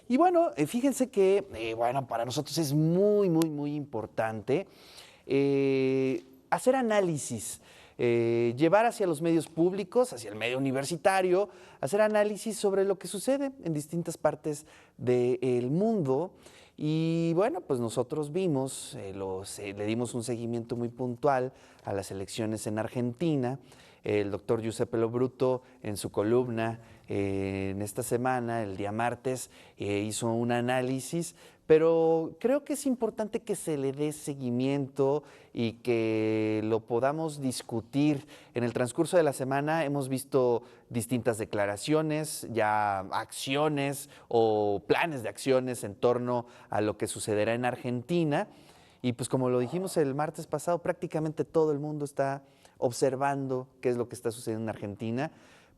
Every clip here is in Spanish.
Y bueno, fíjense que, bueno, para nosotros es muy, muy, muy importante hacer análisis, llevar hacia los medios públicos, hacia el medio universitario, hacer análisis sobre lo que sucede en distintas partes del mundo. Y bueno, pues nosotros vimos, le dimos un seguimiento muy puntual a las elecciones en Argentina. El doctor Giuseppe Lobruto en su columna en esta semana, el día martes, hizo un análisis, pero creo que es importante que se le dé seguimiento y que lo podamos discutir. En el transcurso de la semana hemos visto distintas declaraciones, ya acciones o planes de acciones en torno a lo que sucederá en Argentina. Y pues como lo dijimos el martes pasado, prácticamente todo el mundo está observando qué es lo que está sucediendo en Argentina,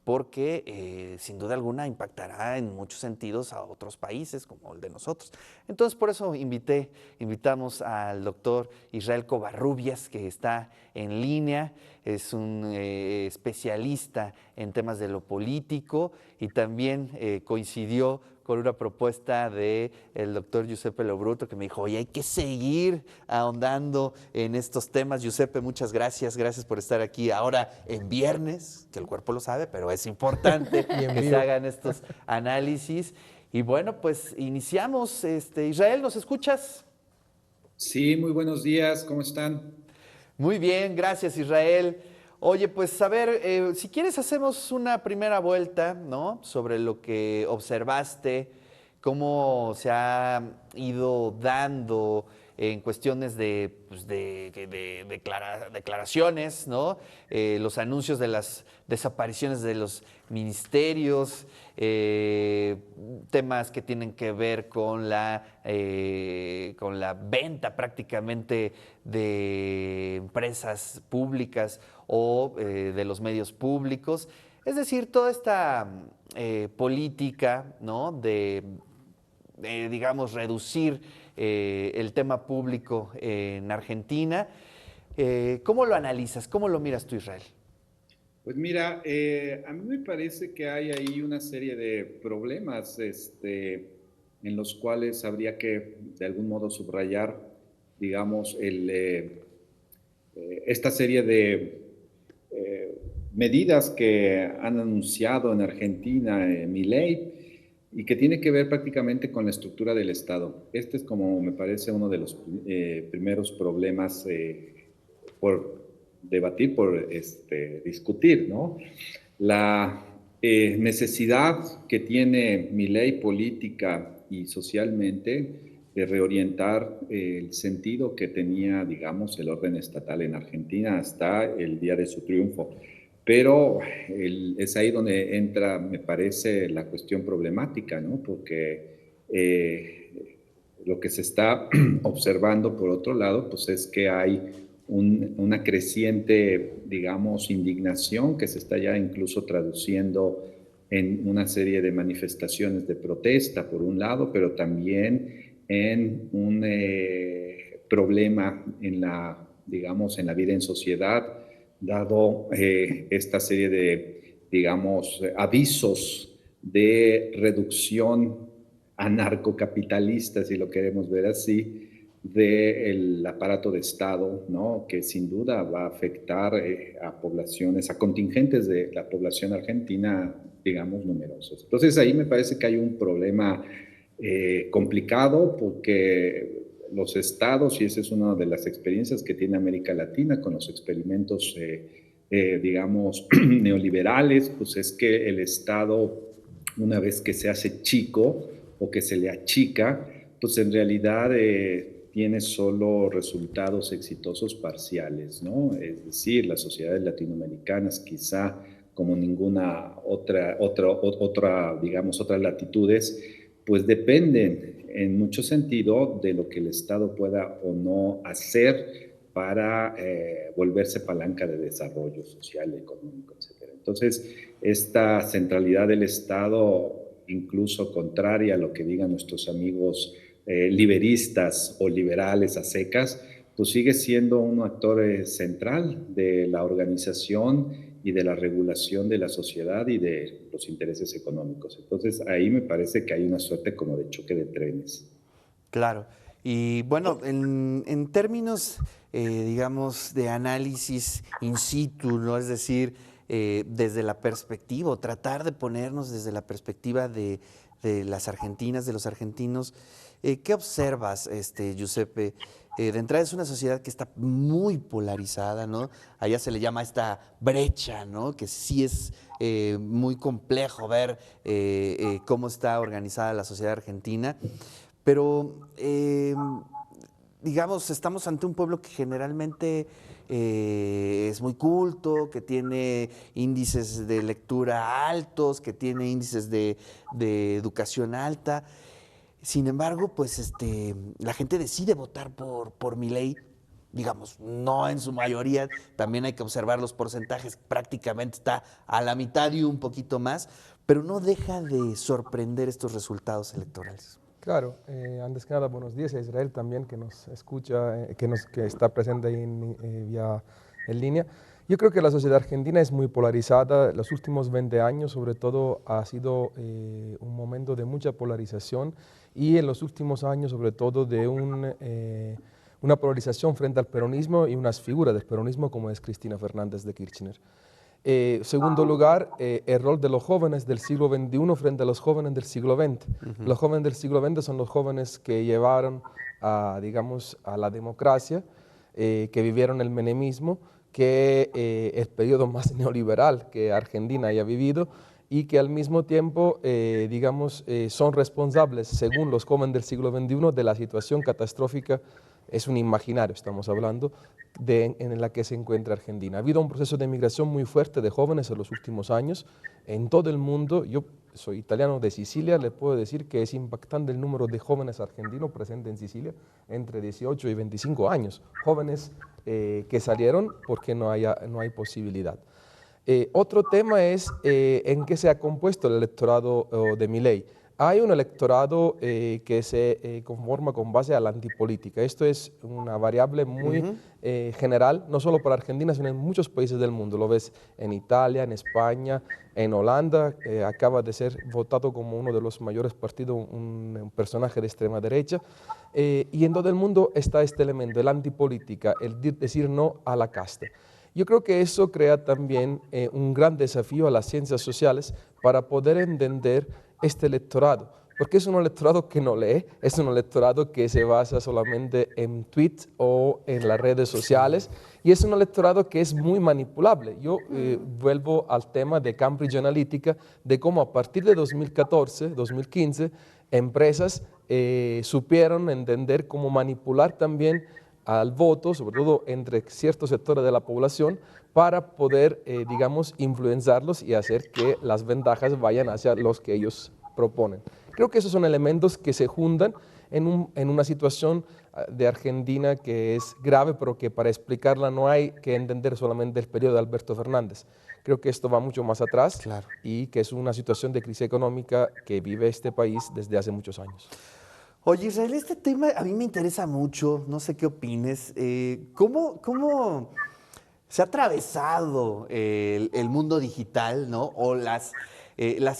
porque sin duda alguna impactará en muchos sentidos a otros países como el de nosotros. Entonces por eso invitamos al doctor Israel Covarrubias, que está en línea, es un especialista en temas de lo político y también coincidió con una propuesta del doctor Giuseppe Lobruto, que me dijo, oye, hay que seguir ahondando en estos temas. Giuseppe, muchas gracias, gracias por estar aquí ahora en viernes, que el cuerpo lo sabe, pero es importante Y en que se vivo. hagan estos análisis. Y bueno, pues iniciamos. Israel, ¿nos escuchas? Sí, muy buenos días, ¿cómo están? Muy bien, gracias Israel. Oye, pues a ver, si quieres hacemos una primera vuelta, ¿no? Sobre lo que observaste, cómo se ha ido dando en cuestiones de, pues, declaraciones, ¿no? Los anuncios de las desapariciones de los ministerios, temas que tienen que ver con la venta prácticamente de empresas públicas o de los medios públicos. Es decir, toda esta política, ¿no? Digamos, reducir el tema público en Argentina. ¿Cómo lo analizas? ¿Cómo lo miras tú, Israel? Pues mira, a mí me parece que hay ahí una serie de problemas en los cuales habría que de algún modo subrayar, digamos, esta serie de eh, medidas que han anunciado en Argentina Milei y que tiene que ver prácticamente con la estructura del Estado. Este es como me parece uno de los primeros problemas por debatir, por discutir, ¿no? La necesidad que tiene mi ley política y socialmente de reorientar el sentido que tenía, digamos, el orden estatal en Argentina hasta el día de su triunfo. Pero es ahí donde entra, me parece, la cuestión problemática, ¿no? Porque lo que se está observando, por otro lado, pues es que hay una creciente, digamos, indignación que se está ya incluso traduciendo en una serie de manifestaciones de protesta, por un lado, pero también en un problema en la, digamos, en la vida en sociedad, dado esta serie de, digamos, avisos de reducción anarcocapitalista, si lo queremos ver así, del aparato de Estado, ¿no? Que sin duda va a afectar a poblaciones, a contingentes de la población argentina, digamos, numerosos. Entonces ahí me parece que hay un problema complicado porque los estados, y esa es una de las experiencias que tiene América Latina con los experimentos, digamos, neoliberales, pues es que el Estado, una vez que se hace chico o que se le achica, pues en realidad tiene solo resultados exitosos parciales, ¿no? Es decir, las sociedades latinoamericanas quizá como ninguna otra, digamos, otras latitudes, pues dependen en mucho sentido de lo que el Estado pueda o no hacer para volverse palanca de desarrollo social, económico, etcétera. Entonces, esta centralidad del Estado, incluso contraria a lo que digan nuestros amigos liberistas o liberales a secas, pues sigue siendo un actor central de la organización y de la regulación de la sociedad y de los intereses económicos. Entonces, ahí me parece que hay una suerte como de choque de trenes. Claro. Y bueno, en términos, digamos, de análisis in situ, ¿no? Es decir, desde la perspectiva, o tratar de ponernos desde la perspectiva de las argentinas, de los argentinos, ¿qué observas, Giuseppe? De entrada es una sociedad que está muy polarizada, ¿no? Allá se le llama esta brecha, ¿no? Que sí es muy complejo ver cómo está organizada la sociedad argentina. Pero, digamos, estamos ante un pueblo que generalmente es muy culto, que tiene índices de lectura altos, que tiene índices de educación alta. Sin embargo, pues la gente decide votar por Milei, digamos, no en su mayoría, también hay que observar los porcentajes, prácticamente está a la mitad y un poquito más, pero no deja de sorprender estos resultados electorales. Claro, antes que nada, buenos días a Israel también que nos escucha, que está presente ahí vía en línea. Yo creo que la sociedad argentina es muy polarizada. Los últimos 20 años, sobre todo, ha sido un momento de mucha polarización y en los últimos años, sobre todo, de una polarización frente al peronismo y unas figuras del peronismo como es Cristina Fernández de Kirchner. Segundo lugar, el rol de los jóvenes del siglo XXI frente a los jóvenes del siglo XX. Los jóvenes del siglo XX son los jóvenes que llevaron a, digamos, a la democracia, que vivieron el menemismo, que el periodo más neoliberal que Argentina haya vivido y que al mismo tiempo, digamos, son responsables, según los jóvenes del siglo XXI, de la situación catastrófica. Es un imaginario, estamos hablando, en la que se encuentra Argentina. Ha habido un proceso de migración muy fuerte de jóvenes en los últimos años en todo el mundo. Yo soy italiano de Sicilia, le puedo decir que es impactante el número de jóvenes argentinos presentes en Sicilia entre 18 y 25 años. Jóvenes que salieron porque no hay posibilidad. Otro tema es en qué se ha compuesto el electorado de Milei. Hay un electorado que se conforma con base a la antipolítica. Esto es una variable muy general, no solo para Argentina, sino en muchos países del mundo. Lo ves en Italia, en España, en Holanda. Acaba de ser votado como uno de los mayores partidos, un personaje de extrema derecha. Y en todo el mundo está este elemento, la antipolítica, el decir no a la casta. Yo creo que eso crea también un gran desafío a las ciencias sociales para poder entender este electorado, porque es un electorado que no lee, es un electorado que se basa solamente en tweets o en las redes sociales y es un electorado que es muy manipulable. Yo vuelvo al tema de Cambridge Analytica, de cómo a partir de 2014, 2015, empresas supieron entender cómo manipular también al voto, sobre todo entre ciertos sectores de la población, para poder, digamos, influenciarlos y hacer que las ventajas vayan hacia los que ellos proponen. Creo que esos son elementos que se juntan en una situación de Argentina que es grave, pero que para explicarla no hay que entender solamente el periodo de Alberto Fernández. Creo que esto va mucho más atrás Claro. y que es una situación de crisis económica que vive este país desde hace muchos años. Oye, Israel, este tema a mí me interesa mucho, no sé qué opines. ¿Cómo se ha atravesado el mundo digital, ¿no? O las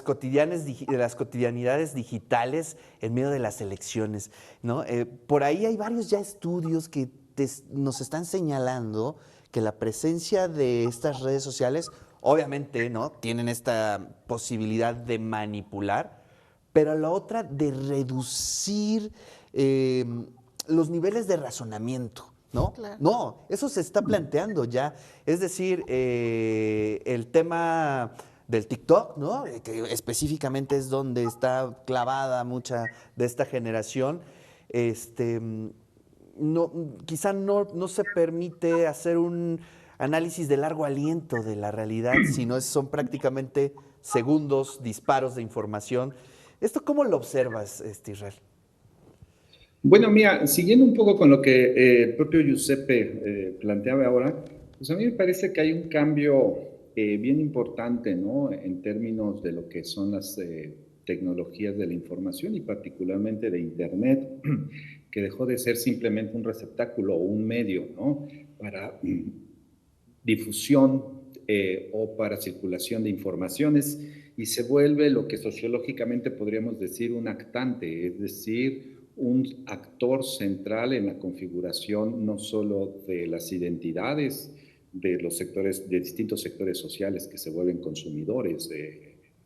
cotidianidades digitales en medio de las elecciones, ¿no? Por ahí hay varios ya estudios que nos están señalando que la presencia de estas redes sociales, obviamente, ¿no? Tienen esta posibilidad de manipular, pero la otra de reducir eh, los niveles de razonamiento, ¿no? Claro. No, eso se está planteando ya. Es decir, el tema del TikTok, ¿no? Que específicamente es donde está clavada mucha de esta generación, este, no, quizá no se permite hacer un análisis de largo aliento de la realidad, sino son prácticamente segundos, disparos de información. ¿Esto cómo lo observas, Israel? Bueno, mira, siguiendo un poco con lo que el propio Giuseppe planteaba ahora, pues a mí me parece que hay un cambio bien importante, ¿no? En términos de lo que son las tecnologías de la información y particularmente de Internet, que dejó de ser simplemente un receptáculo o un medio, ¿no? Para difusión o para circulación de informaciones y se vuelve lo que sociológicamente podríamos decir un actante, es decir, un actor central en la configuración no solo de las identidades de los sectores, de distintos sectores sociales que se vuelven consumidores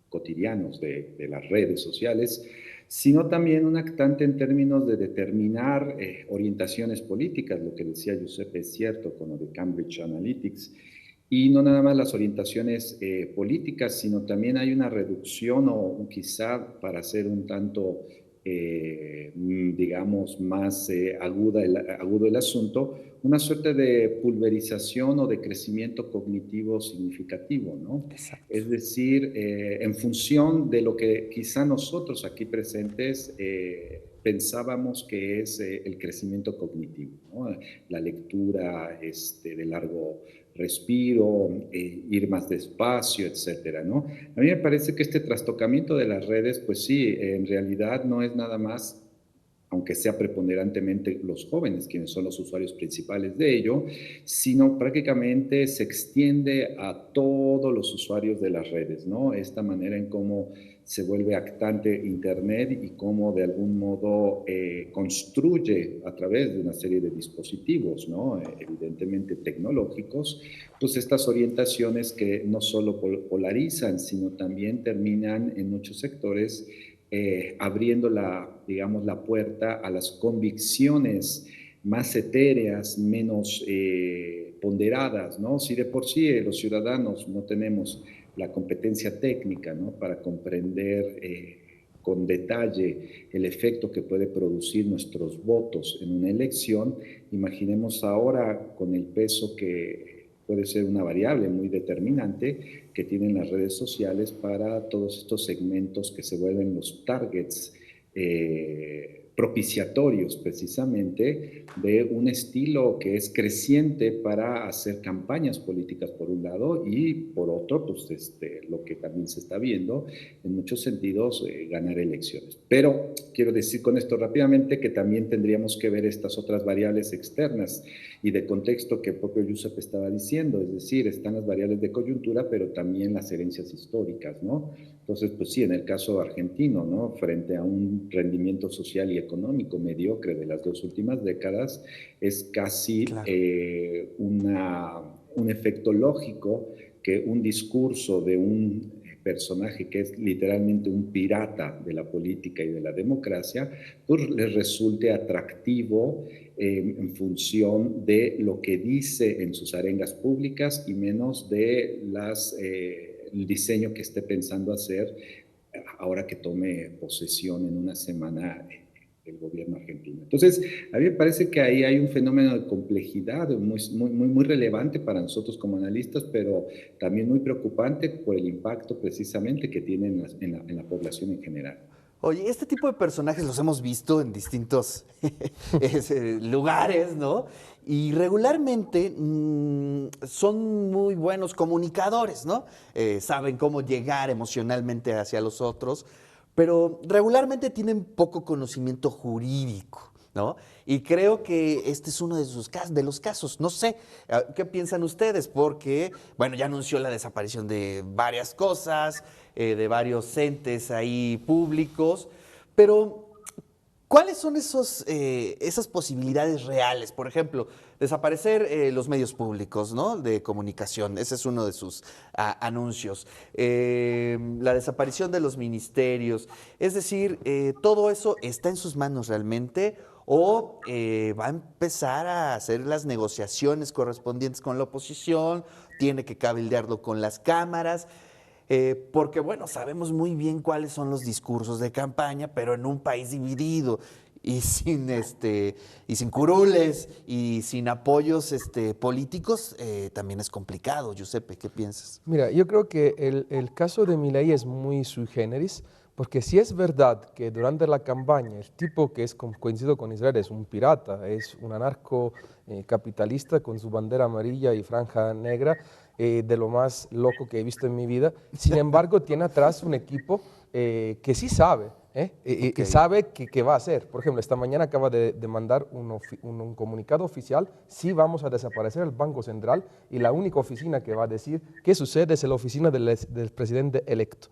cotidianos de las redes sociales, sino también un actante en términos de determinar orientaciones políticas, lo que decía Giuseppe es cierto con lo de Cambridge Analytics, y no nada más las orientaciones políticas, sino también hay una reducción o quizá para ser un tanto, digamos, más agudo el asunto, una suerte de pulverización o de crecimiento cognitivo significativo, ¿no? Exacto. Es decir, en función de lo que quizá nosotros aquí presentes pensábamos que es el crecimiento cognitivo, ¿no? La lectura de largo respiro, ir más despacio, etcétera, ¿no? A mí me parece que este trastocamiento de las redes, pues sí, en realidad no es nada más, aunque sea preponderantemente los jóvenes quienes son los usuarios principales de ello, sino prácticamente se extiende a todos los usuarios de las redes, ¿no? Esta manera en cómo se vuelve actante Internet y cómo de algún modo construye a través de una serie de dispositivos, ¿no? Evidentemente tecnológicos, pues estas orientaciones que no solo polarizan, sino también terminan en muchos sectores abriendo digamos, la puerta a las convicciones más etéreas, menos ponderadas, ¿no? Si de por sí los ciudadanos no tenemos la competencia técnica, ¿no? Para comprender con detalle el efecto que puede producir nuestros votos en una elección, imaginemos ahora con el peso que puede ser una variable muy determinante que tienen las redes sociales para todos estos segmentos que se vuelven los targets propiciatorios precisamente de un estilo que es creciente para hacer campañas políticas por un lado y por otro, pues lo que también se está viendo en muchos sentidos, ganar elecciones. Pero quiero decir con esto rápidamente que también tendríamos que ver estas otras variables externas y de contexto que el propio Giuseppe estaba diciendo, es decir, están las variables de coyuntura, pero también las herencias históricas, ¿no? Entonces, pues sí, en el caso argentino, ¿no? Frente a un rendimiento social y económico mediocre de las dos últimas décadas, es casi Claro. un efecto lógico que un discurso de un personaje que es literalmente un pirata de la política y de la democracia, pues les resulte atractivo en función de lo que dice en sus arengas públicas y menos de el diseño que esté pensando hacer ahora que tome posesión en una semana el gobierno argentino. Entonces, a mí me parece que ahí hay un fenómeno de complejidad muy relevante para nosotros como analistas, pero también muy preocupante por el impacto precisamente que tiene en la población en general. Oye, este tipo de personajes los hemos visto en distintos lugares, ¿no? Y regularmente son muy buenos comunicadores, ¿no? Saben cómo llegar emocionalmente hacia los otros, pero regularmente tienen poco conocimiento jurídico, ¿no? Y creo que este es uno de los casos. No sé, ¿qué piensan ustedes? Porque, bueno, ya anunció la desaparición de varias cosas, de varios entes ahí públicos, pero ¿cuáles son esas posibilidades reales? Por ejemplo, desaparecer los medios públicos, ¿no? De comunicación, ese es uno de sus anuncios. La desaparición de los ministerios. Es decir, ¿todo eso está en sus manos realmente? ¿O va a empezar a hacer las negociaciones correspondientes con la oposición? ¿Tiene que cabildearlo con las cámaras? Porque, bueno, sabemos muy bien cuáles son los discursos de campaña, pero en un país dividido y y sin curules y sin apoyos políticos, también es complicado. Giuseppe, ¿qué piensas? Mira, yo creo que el caso de Milei es muy sui generis, porque si es verdad que durante la campaña el tipo que es coincido con Israel es un pirata, es un anarco capitalista con su bandera amarilla y franja negra, de lo más loco que he visto en mi vida, sin embargo tiene atrás un equipo que sí sabe y sabe qué va a hacer. Por ejemplo, esta mañana acaba de mandar un comunicado oficial: sí vamos a desaparecer el Banco Central y la única oficina que va a decir qué sucede es la oficina del presidente electo.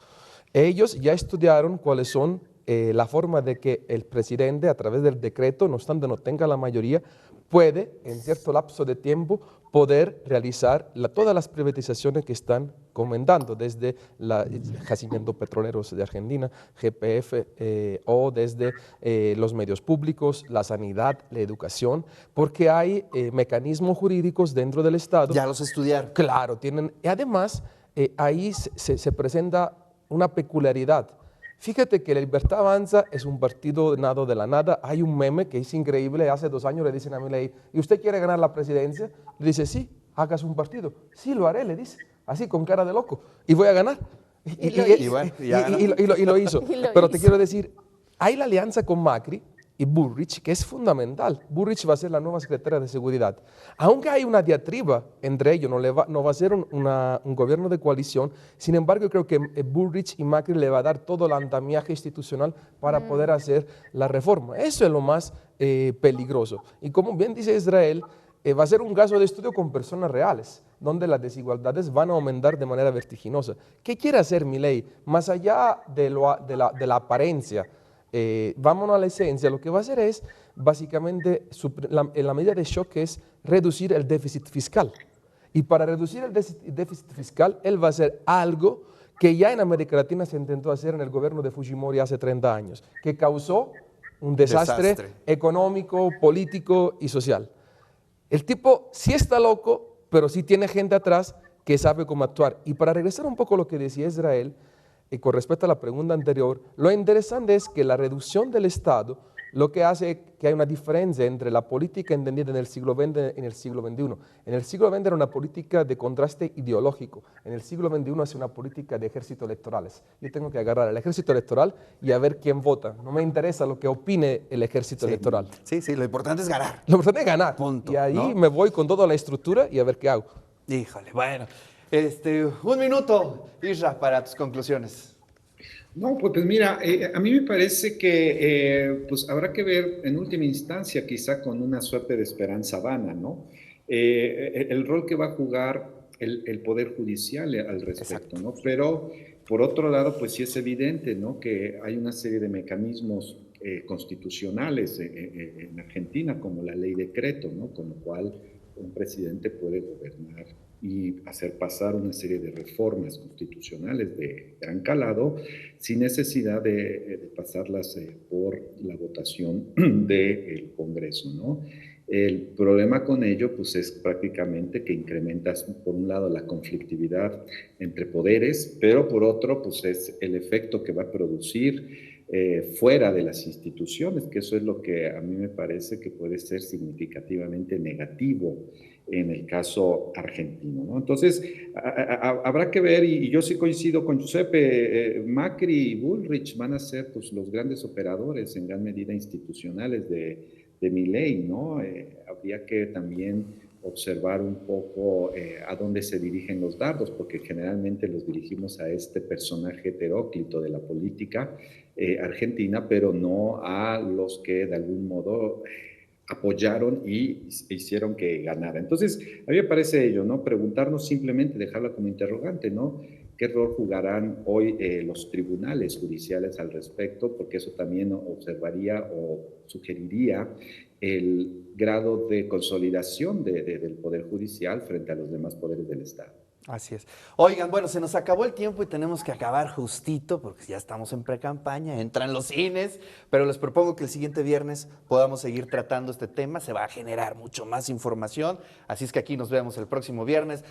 Ellos ya estudiaron cuáles son la forma de que el presidente, a través del decreto, no obstante no tenga la mayoría, puede, en cierto lapso de tiempo, poder realizar todas las privatizaciones que están comentando, desde los yacimientos petroleros de Argentina, YPF, o desde los medios públicos, la sanidad, la educación, porque hay mecanismos jurídicos dentro del Estado. Ya los estudiaron. Claro, tienen. Y además, ahí se presenta una peculiaridad. Fíjate que la Libertad Avanza es un partido nado de la nada. Hay un meme que es increíble. Hace 2 años le dicen a Milei: ¿y usted quiere ganar la presidencia? Le dice: sí, hagas un partido. Sí, lo haré, le dice, así con cara de loco. Y voy a ganar. Y lo hizo. Pero te quiero decir, hay la alianza con Macri y Bullrich, que es fundamental. Bullrich va a ser la nueva secretaria de Seguridad. Aunque hay una diatriba entre ellos, no va a ser un gobierno de coalición. Sin embargo, yo creo que Bullrich y Macri le va a dar todo el andamiaje institucional para poder hacer la reforma. Eso es lo más peligroso. Y como bien dice Israel, va a ser un caso de estudio con personas reales, donde las desigualdades van a aumentar de manera vertiginosa. ¿Qué quiere hacer Milei? Más allá de la apariencia, vámonos a la esencia. Lo que va a hacer es, básicamente, la medida de shock es reducir el déficit fiscal. Y para reducir el déficit fiscal, él va a hacer algo que ya en América Latina se intentó hacer en el gobierno de Fujimori hace 30 años, que causó un desastre económico, político y social. El tipo sí está loco, pero sí tiene gente atrás que sabe cómo actuar. Y para regresar un poco a lo que decía Israel, y con respecto a la pregunta anterior, lo interesante es que la reducción del Estado lo que hace es que hay una diferencia entre la política entendida en el siglo XX y en el siglo XXI. En el siglo XX era una política de contraste ideológico. En el siglo XXI es una política de ejércitos electorales. Yo tengo que agarrar al ejército electoral y a ver quién vota. No me interesa lo que opine el ejército electoral. Sí, lo importante es ganar. Lo importante es ganar. Punto, y ahí ¿no? me voy con toda la estructura y a ver qué hago. Híjole, bueno. 1 minuto, Isra, para tus conclusiones. No, pues mira, a mí me parece que pues habrá que ver en última instancia, quizá con una suerte de esperanza vana, ¿no? El rol que va a jugar el Poder Judicial al respecto, ¿no? Pero por otro lado, pues sí es evidente, ¿no? Que hay una serie de mecanismos constitucionales en Argentina, como la ley decreto, ¿no? Con lo cual un presidente puede gobernar y hacer pasar una serie de reformas constitucionales de gran calado sin necesidad de pasarlas por la votación del Congreso, ¿no? El problema con ello pues es prácticamente que incrementas por un lado la conflictividad entre poderes, pero por otro pues es el efecto que va a producir fuera de las instituciones, que eso es lo que a mí me parece que puede ser significativamente negativo en el caso argentino, ¿no? Entonces, habrá que ver, y yo sí coincido con Giuseppe, Macri y Bullrich van a ser pues, los grandes operadores en gran medida institucionales de Milei, ¿no? Habría que también observar un poco a dónde se dirigen los dardos, porque generalmente los dirigimos a este personaje heteróclito de la política argentina, pero no a los que de algún modo apoyaron y hicieron que ganara. Entonces, a mí me parece ello, ¿no? Preguntarnos simplemente, dejarla como interrogante, ¿no? ¿Qué rol jugarán hoy los tribunales judiciales al respecto? Porque eso también observaría o sugeriría el grado de consolidación del Poder Judicial frente a los demás poderes del Estado. Así es. Oigan, bueno, se nos acabó el tiempo y tenemos que acabar justito porque ya estamos en pre-campaña, entran los cines, pero les propongo que el siguiente viernes podamos seguir tratando este tema, se va a generar mucho más información, así es que aquí nos vemos el próximo viernes.